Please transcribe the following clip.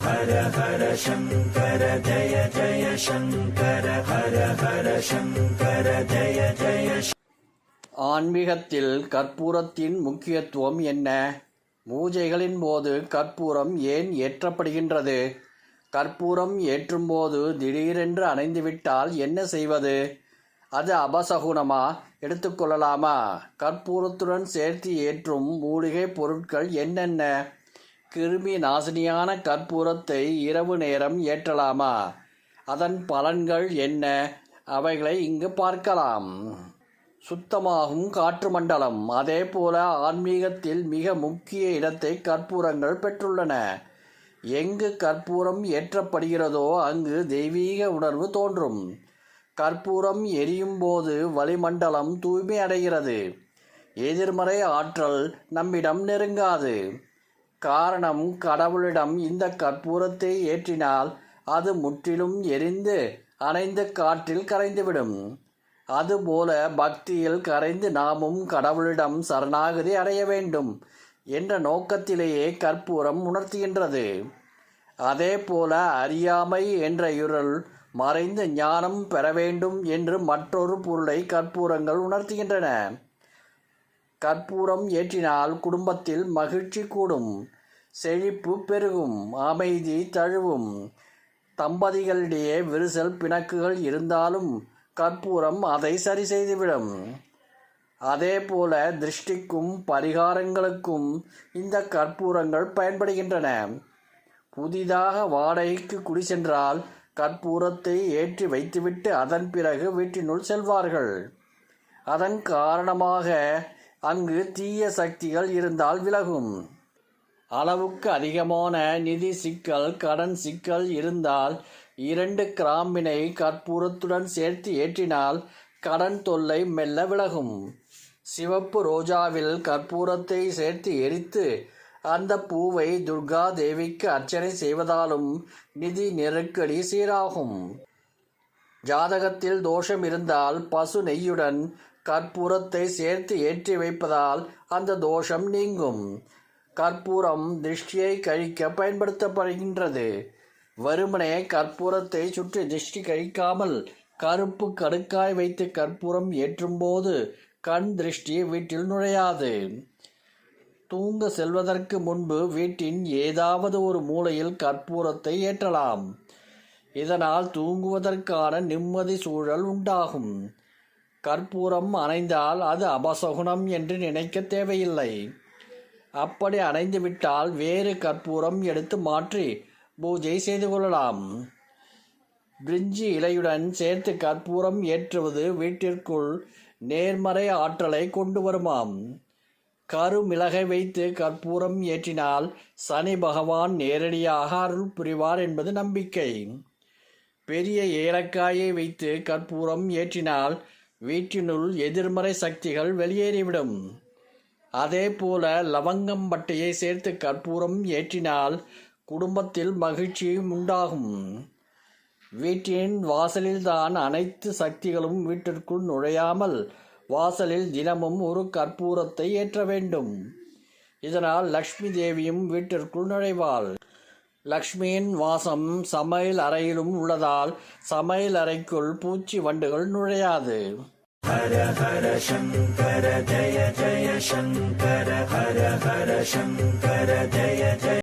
ஹர ஹர சங்கர ஜய ஜய சங்கர ஹர ஹர சங்கர ஜய ஜய. ஆன்மீகத்தில் கற்பூரத்தின் முக்கியத்துவம் என்ன? பூஜைகளின் போது கற்பூரம் ஏன் ஏற்றப்படுகின்றது? கற்பூரம் ஏற்றும்போது திடீரென்று அணைந்துவிட்டால் என்ன செய்வது? அது அபசகுனமா? எடுத்துக்கொள்ளலாமா? கற்பூரத்துடன் சேர்த்து ஏற்றும் மூலிகை பொருட்கள் என்னென்ன? கிருமி நாசினியான கற்பூரத்தை இரவு நேரம் ஏற்றலாமா? அதன் பலன்கள் என்ன? அவைகளை இங்கு பார்க்கலாம். சுத்தமாகும் காற்று மண்டலம். அதே போல ஆன்மீகத்தில் மிக முக்கிய இடத்தை கற்பூரங்கள் பெற்றுள்ளன. எங்கு கற்பூரம் ஏற்றப்படுகிறதோ அங்கு தெய்வீக உணர்வு தோன்றும். கற்பூரம் எரியும் போது வளிமண்டலம் தூய்மை அடைகிறது. எதிர்மறை ஆற்றல் நம்மிடம் நெருங்காது. காரணம், கடவுளிடம் இந்த கற்பூரத்தை ஏற்றினால் அது முற்றிலும் எரிந்து அணைந்து காற்றில் கரைந்துவிடும். அதுபோல பக்தியில் கரைந்து நாமும் கடவுளிடம் சரணாகதி அடைய வேண்டும் என்ற நோக்கத்திலேயே கற்பூரம் உணர்த்துகின்றது. அதே போல அறியாமை என்ற இருள் மறைந்து ஞானம் பெற வேண்டும் என்று மற்றொரு பொருளை கற்பூரங்கள் உணர்த்துகின்றன. கற்பூரம் ஏற்றினால் குடும்பத்தில் மகிழ்ச்சி கூடும், செழிப்பு பெருகும், அமைதி தழுவும். தம்பதிகளிடையே விரிசல் பிணக்குகள் இருந்தாலும் கற்பூரம் அதை சரி செய்துவிடும். அதே போல திருஷ்டிக்கும் பரிகாரங்களுக்கும் இந்த கற்பூரங்கள் பயன்படுகின்றன. புதிதாக வாடகைக்கு குடி சென்றால் கற்பூரத்தை ஏற்றி வைத்துவிட்டு அதன் பிறகு வீட்டினுள் செல்வார்கள். அதன் காரணமாக அங்கு தீய சக்திகள் இருந்தால் விலகும். அளவுக்கு அதிகமான நிதி சிக்கல், கடன் சிக்கல் இருந்தால் 2 கிராம்பினை கற்பூரத்துடன் சேர்த்து ஏற்றினால் கடன் தொல்லை மெல்ல விலகும். சிவப்பு ரோஜாவில் கற்பூரத்தை சேர்த்து எரித்து அந்த பூவை துர்கா தேவிக்கு அர்ச்சனை செய்வதாலும் நிதி நெருக்கடி சீராகும். ஜாதகத்தில் தோஷம் இருந்தால் பசு நெய்யுடன் கற்பூரத்தை சேர்த்து ஏற்றி வைப்பதால் அந்த தோஷம் நீங்கும். கற்பூரம் திருஷ்டியை கழிக்க பயன்படுத்தப்படுகின்றது. வெறுமனே கற்பூரத்தை சுற்றி திருஷ்டி கழிக்காமல் கருப்பு கடுக்காய் வைத்து கற்பூரம் ஏற்றும்போது கண் திருஷ்டி வீட்டில் நுழையாது. தூங்க செல்வதற்கு முன்பு வீட்டின் ஏதாவது ஒரு மூலையில் கற்பூரத்தை ஏற்றலாம். இதனால் தூங்குவதற்கான நிம்மதி சூழல் உண்டாகும். கற்பூரம் அணைந்தால் அது அபசகுனம் என்று நினைக்க தேவையில்லை. அப்படி அணைந்துவிட்டால் வேறு கற்பூரம் எடுத்து மாற்றி பூஜை செய்து கொள்ளலாம். பிரிஞ்சி இலையுடன் சேர்த்து கற்பூரம் ஏற்றுவது வீட்டிற்குள் நேர்மறை ஆற்றலை கொண்டு வருமாம். கருமிளகை வைத்து கற்பூரம் ஏற்றினால் சனி பகவான் நேரடியாக அருள் புரிவார் என்பது நம்பிக்கை. பெரிய ஏலக்காயை வைத்து கற்பூரம் ஏற்றினால் வீட்டினுள் எதிர்மறை சக்திகள் வெளியேறிவிடும். அதே போல லவங்கம்பட்டையை சேர்த்து கற்பூரம் ஏற்றினால் குடும்பத்தில் மகிழ்ச்சி உண்டாகும். வீட்டின் வாசலில்தான் அனைத்து சக்திகளும் வீட்டிற்குள் நுழையாமல் வாசலில் தினமும் ஒரு கற்பூரத்தை ஏற்ற வேண்டும். இதனால் லக்ஷ்மி தேவியும் வீட்டிற்குள் நுழைவாள். லக்ஷ்மியின் வாசம் சமையல் அறையிலும் உள்ளதால் சமையல் அறைக்குள் பூச்சி வண்டுகள் நுழையாது. ஹர ஹர சங்கர ஜய ஜய சங்கர ஹர ஹர சங்கர ஜய ஜய.